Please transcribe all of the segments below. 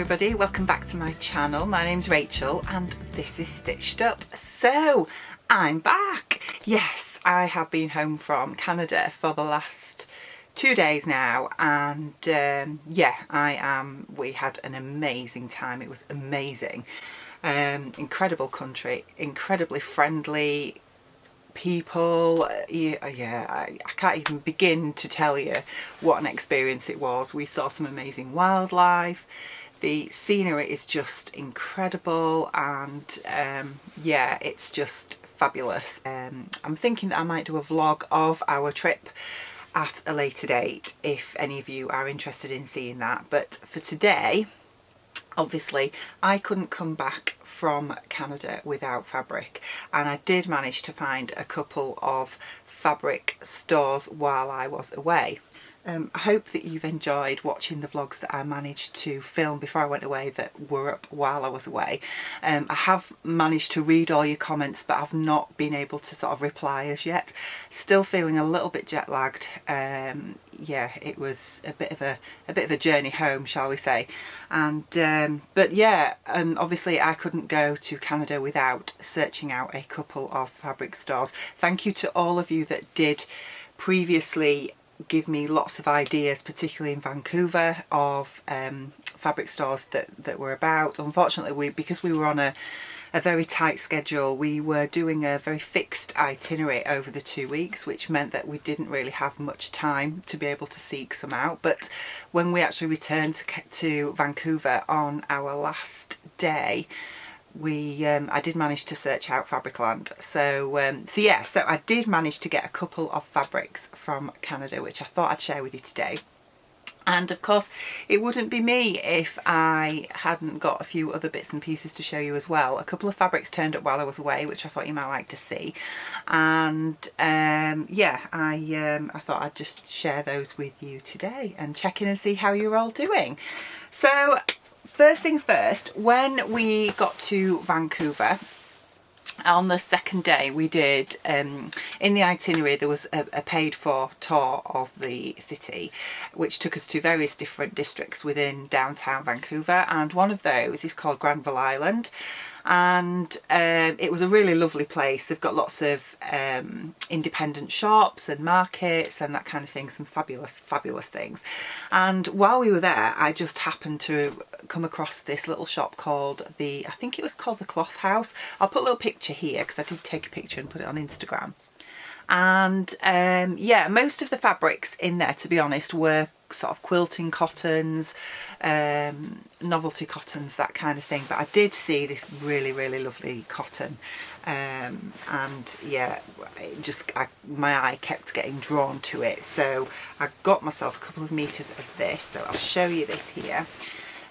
everybody, welcome back to my channel. My name's Rachel and this is Stitched Up. So I'm back. Yes, I have been home from Canada for the last 2 days now, and yeah, we had an amazing time. It was amazing. Incredible country, incredibly friendly people. I can't even begin to tell you what an experience it was. We saw some amazing wildlife. The scenery is just incredible, and yeah, it's just fabulous. I'm thinking that I might do a vlog of our trip at a later date if any of you are interested in seeing that. But for today, obviously I couldn't come back from Canada without fabric, and I did manage to find a couple of fabric stores while I was away. I hope that you've enjoyed watching the vlogs that I managed to film before I went away that were up while I was away. I have managed to read all your comments, but I've not been able to sort of reply as yet. Still feeling a little bit jet lagged. Yeah, it was a bit of a journey home, shall we say. And but yeah, obviously I couldn't go to Canada without searching out a couple of fabric stores. Thank you to all of you that did previously give me lots of ideas, particularly in Vancouver, of fabric stores that were about. Unfortunately, because we were on a very tight schedule, we were doing a very fixed itinerary over the 2 weeks, which meant that we didn't really have much time to be able to seek some out. But when we actually returned to Vancouver on our last day, I did manage to search out Fabricland. So yeah, so I did manage to get a couple of fabrics from Canada, which I thought I'd share with you today. And of course, it wouldn't be me if I hadn't got a few other bits and pieces to show you as well. A couple of fabrics turned up while I was away, which I thought you might like to see. And yeah, I thought I'd just share those with you today and check in and see how you're all doing. So first things first, when we got to Vancouver, on the second day we did, in the itinerary there was a paid for tour of the city, which took us to various different districts within downtown Vancouver, and one of those is called Granville Island. And it was a really lovely place. They've got lots of independent shops and markets and that kind of thing, some fabulous things. And while we were there, I just happened to come across this little shop called I think it was called the Cloth House. I'll put a little picture here because I did take a picture and put it on Instagram. And yeah, most of the fabrics in there, to be honest, were sort of quilting cottons, novelty cottons, that kind of thing. But I did see this really lovely cotton, and yeah, my eye kept getting drawn to it, so I got myself a couple of meters of this. So I'll show you this here.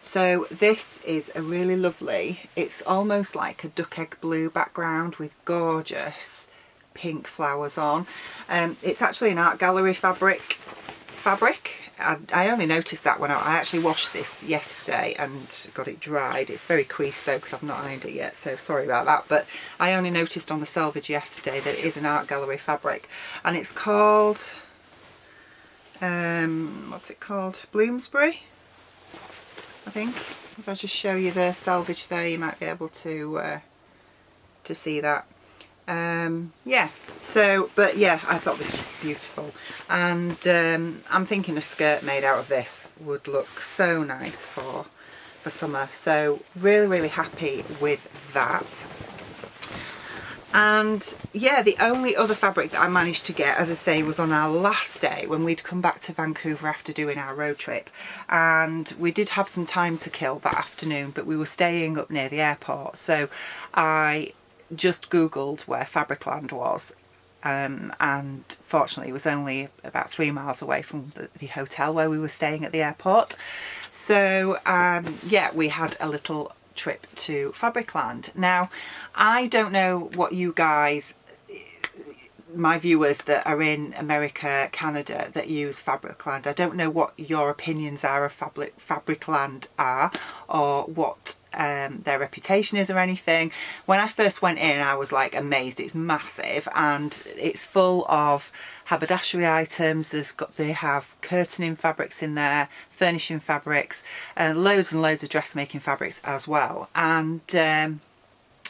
So this is a really lovely, it's almost like a duck egg blue background with gorgeous pink flowers on. It's actually an art gallery fabric. I only noticed that when I actually washed this yesterday and got it dried. It's very creased though because I've not ironed it yet, so sorry about that. But I only noticed on the selvage yesterday that it is an art gallery fabric, and it's called what's it called? Bloomsbury, I think. If I just show you the selvage there, you might be able to see that. Yeah, so, but yeah, I thought this was beautiful, and I'm thinking a skirt made out of this would look so nice for summer. So really happy with that. And yeah, the only other fabric that I managed to get, as I say, was on our last day when we'd come back to Vancouver after doing our road trip. And we did have some time to kill that afternoon, but we were staying up near the airport, so I just googled where Fabricland was, and fortunately it was only about 3 miles away from the hotel where we were staying at the airport. So yeah, we had a little trip to Fabricland. Now, I don't know what you guys, my viewers that are in America, Canada, that use Fabricland, I don't know what your opinions are of Fabricland are, or what their reputation is or anything. When I first went in, I was like amazed. It's massive and it's full of haberdashery items, they have curtaining fabrics in there, furnishing fabrics, loads and loads of dressmaking fabrics as well. And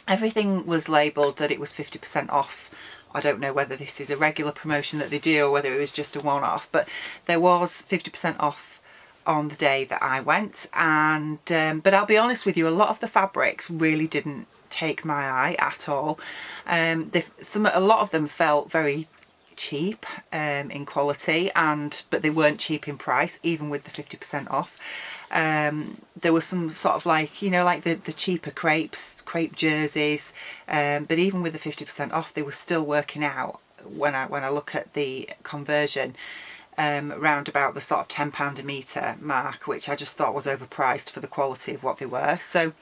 everything was labelled that it was 50% off. I don't know whether this is a regular promotion that they do or whether it was just a one-off, but there was 50% off on the day that I went. And but I'll be honest with you, a lot of the fabrics really didn't take my eye at all. A lot of them felt very cheap in quality, but they weren't cheap in price, even with the 50% off. There was some sort of like, you know, like the cheaper crepe jerseys, but even with the 50% off, they were still working out when I look at the conversion round about the sort of £10 a metre mark, which I just thought was overpriced for the quality of what they were. So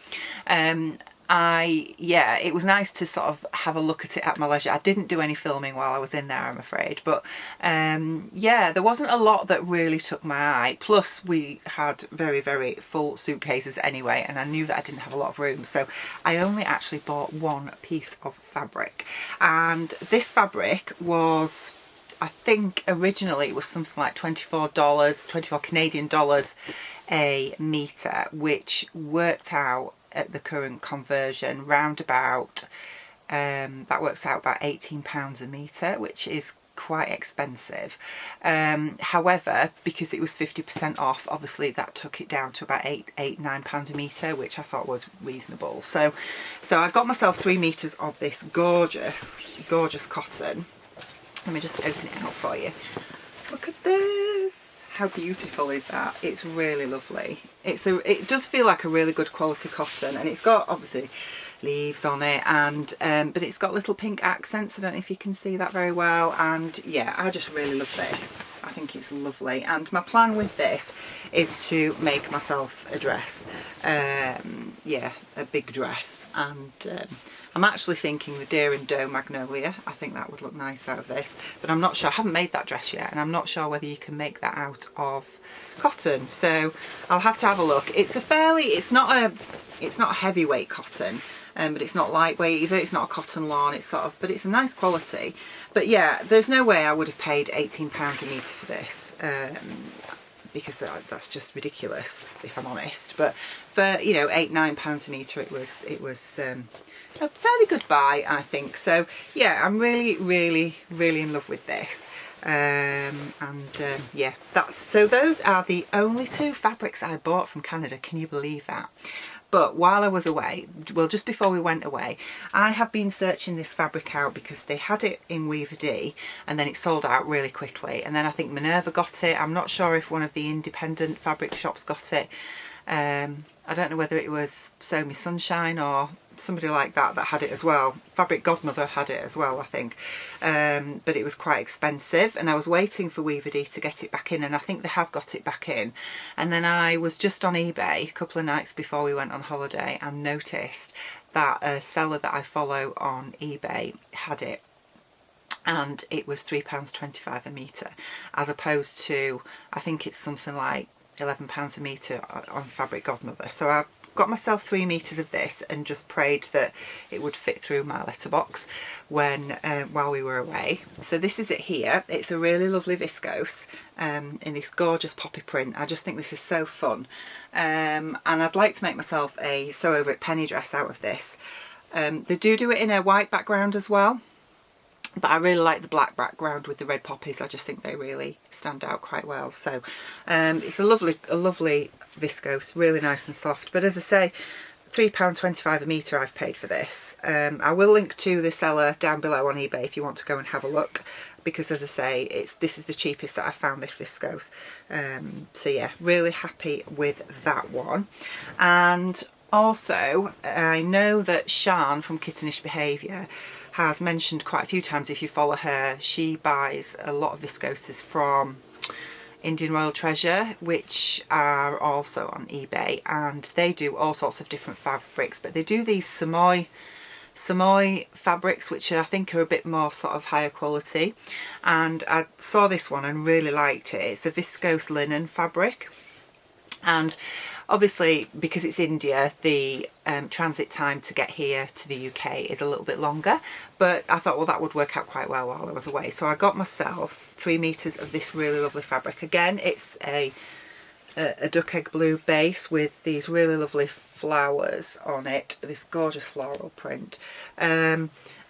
it was nice to sort of have a look at it at my leisure. I didn't do any filming while I was in there, I'm afraid, but yeah, there wasn't a lot that really took my eye. Plus we had very, very full suitcases anyway, and I knew that I didn't have a lot of room, so I only actually bought one piece of fabric. And this fabric was, I think originally it was something like $24 Canadian dollars a metre, which worked out at the current conversion round about that works out about £18 a metre, which is quite expensive. However, because it was 50% off, obviously that took it down to about £9 a metre, which I thought was reasonable. So I got myself 3 metres of this gorgeous cotton. Let me just open it out for you. Look at this. How beautiful is that? It's really lovely. It does feel like a really good quality cotton, and it's got obviously leaves on it, and but it's got little pink accents. I don't know if you can see that very well. And yeah, I just really love this. I think it's lovely, and my plan with this is to make myself a dress. Yeah, a big dress, and I'm actually thinking the Deer and Doe Magnolia. I think that would look nice out of this, but I'm not sure. I haven't made that dress yet, and I'm not sure whether you can make that out of cotton, so I'll have to have a look. It's not a heavyweight cotton, but it's not lightweight either. It's not a cotton lawn. It's sort of, but it's a nice quality. But yeah, there's no way I would have paid £18 a metre for this, because that's just ridiculous, if I'm honest. But for, you know, £8–9 a metre, it was a fairly good buy, I think. So yeah, I'm really, really, really in love with this. Yeah, so those are the only 2 fabrics I bought from Canada. Can you believe that? But while I was away, well, just before we went away, I have been searching this fabric out because they had it in Weaver D and then it sold out really quickly. And then I think Minerva got it. I'm not sure if one of the independent fabric shops got it. I don't know whether it was Sew Me Sunshine or somebody like that had it as well. Fabric Godmother had it as well, I think. But it was quite expensive, and I was waiting for Weaver D to get it back in, and I think they have got it back in. And then I was just on eBay a couple of nights before we went on holiday and noticed that a seller that I follow on eBay had it, and it was £3.25 a metre, as opposed to, I think it's something like £11 a metre on Fabric Godmother. So I got myself 3 metres of this and just prayed that it would fit through my letterbox while we were away. So this is it here. It's a really lovely viscose in this gorgeous poppy print. I just think this is so fun, and I'd like to make myself a Sew Over It penny dress out of this. They do it in a white background as well, but I really like the black background with the red poppies. I just think they really stand out quite well. So it's a lovely viscose, really nice and soft. But as I say, £3.25 a metre I've paid for this. I will link to the seller down below on eBay if you want to go and have a look, because as I say, this is the cheapest that I found, this viscose. So yeah, really happy with that one. And also, I know that Shan from Kittenish Behaviour has mentioned quite a few times, if you follow her, she buys a lot of viscoses from Indian Royal Treasure, which are also on eBay, and they do all sorts of different fabrics, but they do these Somoi fabrics, which I think are a bit more sort of higher quality. And I saw this one and really liked it. It's a viscose linen fabric, And obviously, because it's India, the transit time to get here to the UK is a little bit longer, but I thought, well, that would work out quite well while I was away. So I got myself 3 meters of this really lovely fabric. Again, it's a duck egg blue base with these really lovely flowers on it, this gorgeous floral print.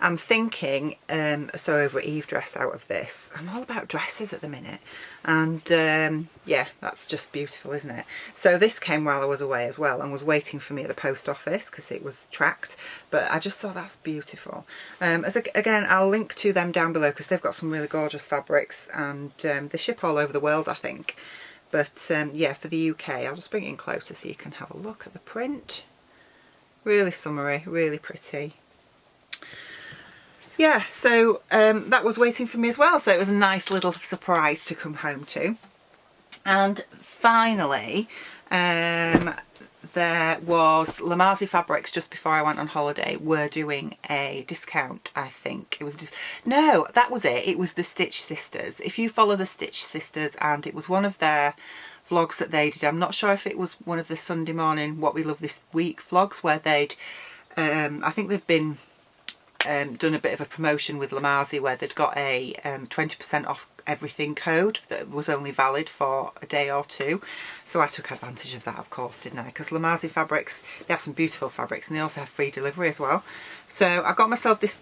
I'm thinking so over Eve dress out of this. I'm all about dresses at the minute, and yeah, that's just beautiful, isn't it? So this came while I was away as well and was waiting for me at the post office because it was tracked, but I just thought that's beautiful. Again, I'll link to them down below because they've got some really gorgeous fabrics, and they ship all over the world, I think. But yeah, for the UK, I'll just bring it in closer so you can have a look at the print. Really summery, really pretty. Yeah, so that was waiting for me as well. So it was a nice little surprise to come home to. And finally, there was Lamazi Fabrics just before I went on holiday were doing a discount, I think. It was just, no, that was it. It was the Stitch Sisters. If you follow the Stitch Sisters, and it was one of their vlogs that they did. I'm not sure if it was one of the Sunday morning What We Love This Week vlogs where they'd, I think they've been done a bit of a promotion with Lamazi where they'd got a 20% off everything code that was only valid for a day or two. So I took advantage of that, of course, didn't I? Because Lamazi Fabrics, they have some beautiful fabrics and they also have free delivery as well. So I got myself this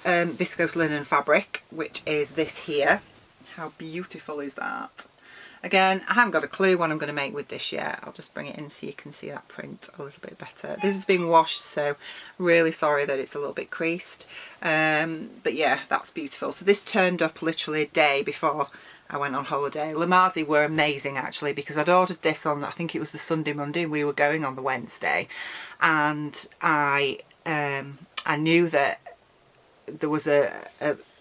viscose linen fabric, which is this here. How beautiful is that? Again, I haven't got a clue what I'm going to make with this yet. I'll just bring it in so you can see that print a little bit better. This has been washed, so really sorry that it's a little bit creased. But yeah, that's beautiful. So this turned up literally a day before I went on holiday. Lamazi were amazing actually, because I'd ordered this on, I think it was the Sunday, Monday, and we were going on the Wednesday. And I knew that there was a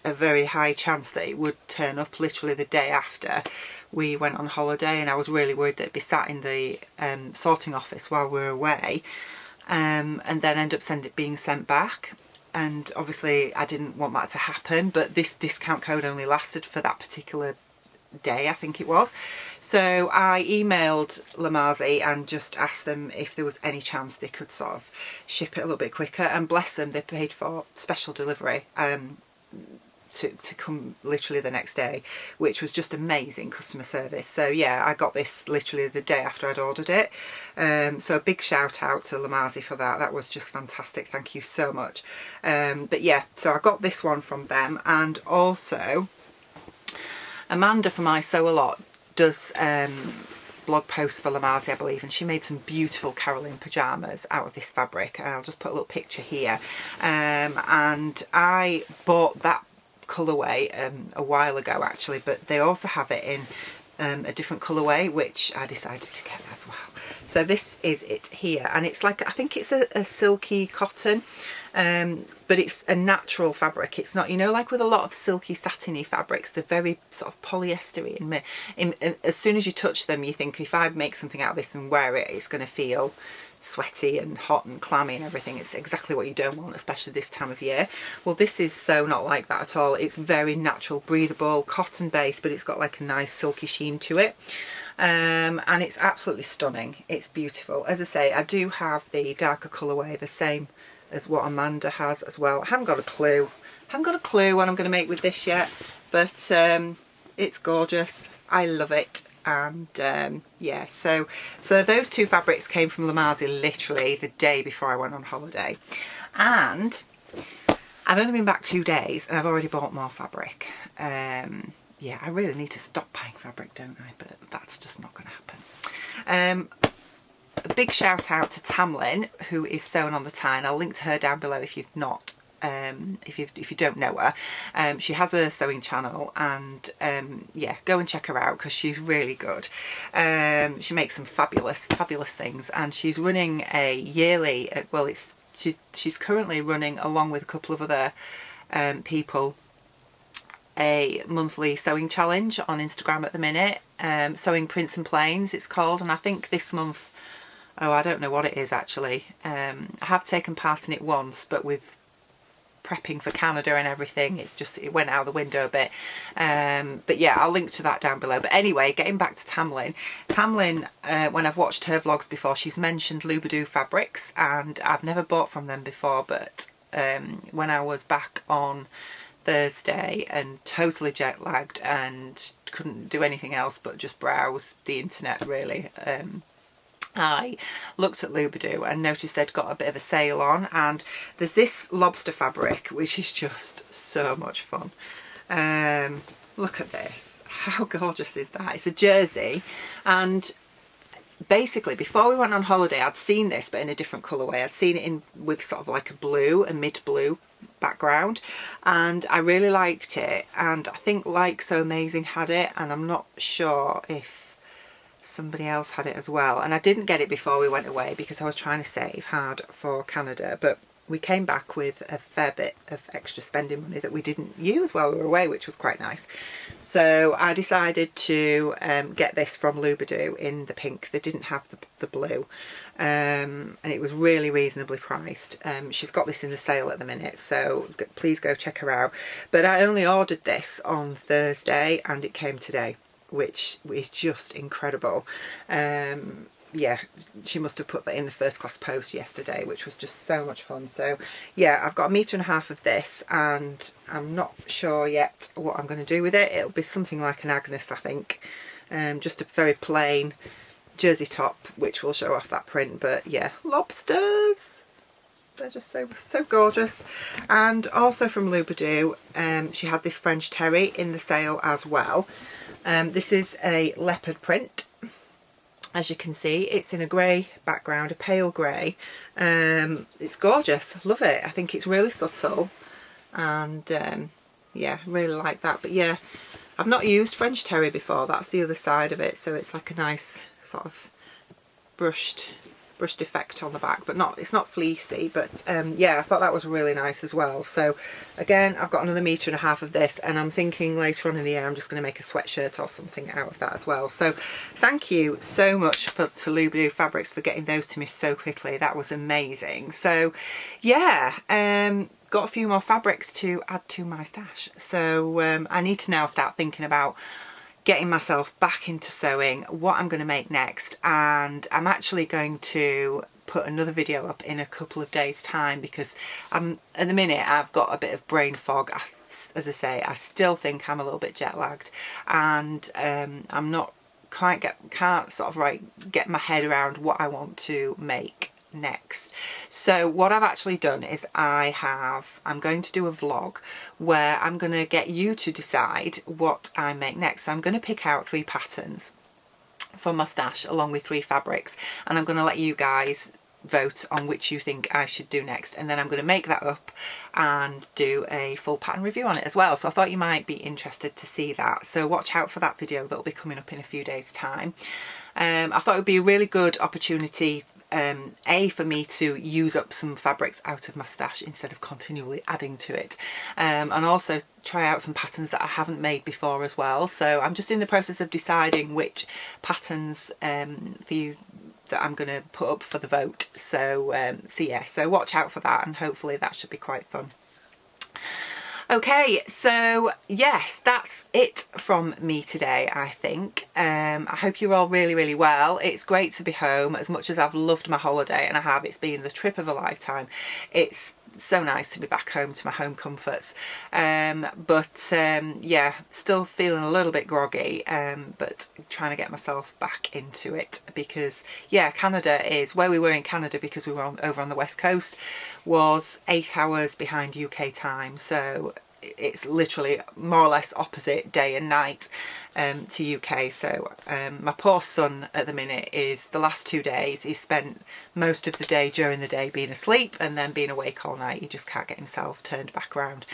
very high chance that it would turn up literally the day after we went on holiday, and I was really worried that it'd be sat in the sorting office while we were away, and then end up being sent back. And obviously I didn't want that to happen, but this discount code only lasted for that particular day, I think it was. So I emailed Lamazi and just asked them if there was any chance they could sort of ship it a little bit quicker, and bless them, they paid for special delivery to come literally the next day, which was just amazing customer service. So yeah, I got this literally the day after I'd ordered it. So a big shout out to Lamazi for that. That was just fantastic. Thank you so much. But yeah, so I got this one from them, and also Amanda from I Sew A Lot does blog posts for Lamazi, I believe, and she made some beautiful Caroline pyjamas out of this fabric, and I'll just put a little picture here. And I bought that colourway a while ago actually, but they also have it in a different colourway, which I decided to get as well. So this is it here, and it's like, I think it's a silky cotton, but it's a natural fabric. It's not, you know, like with a lot of silky satiny fabrics, they're very sort of polyestery, and as soon as you touch them you think, if I make something out of this and wear it, it's going to feel sweaty and hot and clammy and everything. It's exactly what you don't want, especially this time of year. Well, this is so not like that at all. It's very natural, breathable, cotton based, but it's got like a nice silky sheen to it. And it's absolutely stunning. It's beautiful. As I say, I do have the darker colourway, the same as what Amanda has as well. I haven't got a clue. I haven't got a clue what I'm going to make with this yet, but it's gorgeous. I love it. And yeah, so those two fabrics came from Lamazi literally the day before I went on holiday, and I've only been back 2 days and I've already bought more fabric. Yeah, I really need to stop buying fabric, don't I? But that's just not going to happen. A big shout out to Tamlin, who is Sewn on the Tyne. I'll link to her down below if you've not. If you don't know her, she has a sewing channel, and yeah, go and check her out because she's really good. She makes some fabulous things, and she's running a yearly, well, she's currently running, along with a couple of other people, a monthly sewing challenge on Instagram at the minute. Sewing Prints and Plains it's called, and I think this month, oh, I don't know what it is actually. I have taken part in it once, but with prepping for Canada and everything, it went out the window a bit. But yeah, I'll link to that down below. But anyway, getting back to Tamlin, when I've watched her vlogs before, she's mentioned Loubodu Fabrics, and I've never bought from them before, but when I was back on Thursday and totally jet lagged and couldn't do anything else but just browse the internet really, I looked at Loubodu and noticed they'd got a bit of a sale on, and there's this Lobster fabric which is just so much fun. Look at this, how gorgeous is that? It's a jersey, and basically before we went on holiday I'd seen this but in a different colourway. I'd seen it with sort of like a mid blue background, and I really liked it, and I think Like So Amazing had it, and I'm not sure if somebody else had it as well, and I didn't get it before we went away because I was trying to save hard for Canada, but we came back with a fair bit of extra spending money that we didn't use while we were away, which was quite nice. So I decided to get this from Loubodu in the pink. They didn't have the blue, and it was really reasonably priced. She's got this in the sale at the minute, so please go check her out. But I only ordered this on Thursday and it came today, which is just incredible. Yeah, she must have put that in the first class post yesterday, which was just so much fun. So yeah, I've got 1.5 meters of this, and I'm not sure yet what I'm going to do with it. It'll be something like an Agnes, I think, just a very plain jersey top which will show off that print. But yeah, lobsters, they're just so gorgeous. And also from Loubodu, she had this French terry in the sale as well. This is a leopard print. As you can see, it's in a grey background, a pale grey. It's gorgeous, love it. I think it's really subtle, and yeah, really like that. But yeah, I've not used French terry before, that's the other side of it, so it's like a nice sort of brushed effect on the back, but it's not fleecy. But yeah, I thought that was really nice as well. So again, I've got another 1.5 meters of this, and I'm thinking later on in the year I'm just going to make a sweatshirt or something out of that as well. So thank you so much to Loubodu Fabrics for getting those to me so quickly. That was amazing. So yeah, got a few more fabrics to add to my stash, so I need to now start thinking about getting myself back into sewing, what I'm going to make next. And I'm actually going to put another video up in a couple of days time, because at the minute I've got a bit of brain fog. As I say, I still think I'm a little bit jet lagged, and I'm not can't sort of get my head around what I want to make next. So what I've actually done is I'm going to do a vlog where I'm going to get you to decide what I make next. So I'm going to pick out 3 patterns for my stash along with 3 fabrics, and I'm going to let you guys vote on which you think I should do next, and then I'm going to make that up and do a full pattern review on it as well. So I thought you might be interested to see that, so watch out for that video. That'll be coming up in a few days time. I thought it would be a really good opportunity, for me to use up some fabrics out of my stash instead of continually adding to it, and also try out some patterns that I haven't made before as well. So I'm just in the process of deciding which patterns for you that I'm going to put up for the vote. So yeah, so watch out for that, and hopefully that should be quite fun. Okay, so yes, that's it from me today, I think. I hope you're all really well. It's great to be home. As much as I've loved my holiday, and I have, it's been the trip of a lifetime, it's so nice to be back home to my home comforts. Yeah, still feeling a little bit groggy, but trying to get myself back into it, because yeah, Canada is where we were in Canada, because we were over on the west coast, was 8 hours behind UK time. So it's literally more or less opposite day and night to UK. So my poor son at the minute is, the last 2 days he's spent most of the day during the day being asleep and then being awake all night. He just can't get himself turned back around.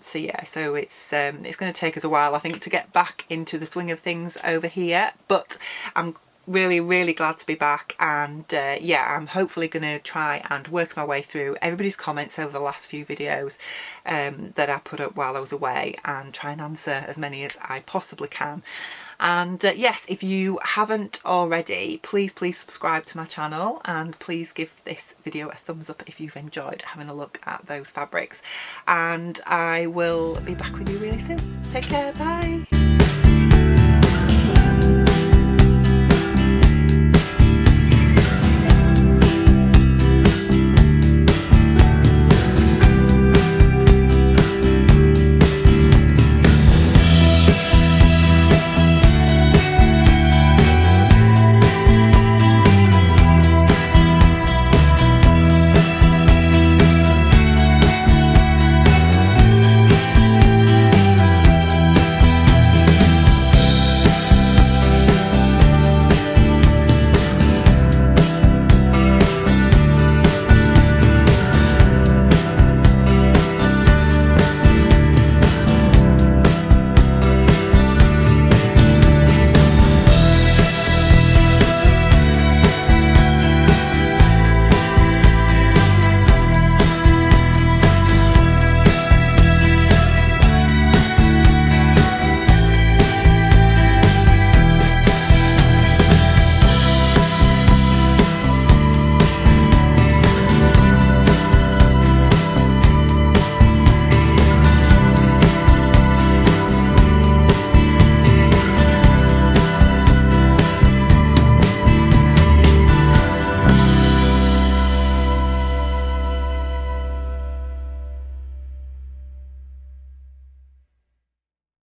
So yeah, so it's going to take us a while, I think, to get back into the swing of things over here, but I'm really glad to be back. And yeah, I'm hopefully going to try and work my way through everybody's comments over the last few videos that I put up while I was away, and try and answer as many as I possibly can. And yes, if you haven't already, please subscribe to my channel, and please give this video a thumbs up if you've enjoyed having a look at those fabrics, and I will be back with you really soon. Take care, bye.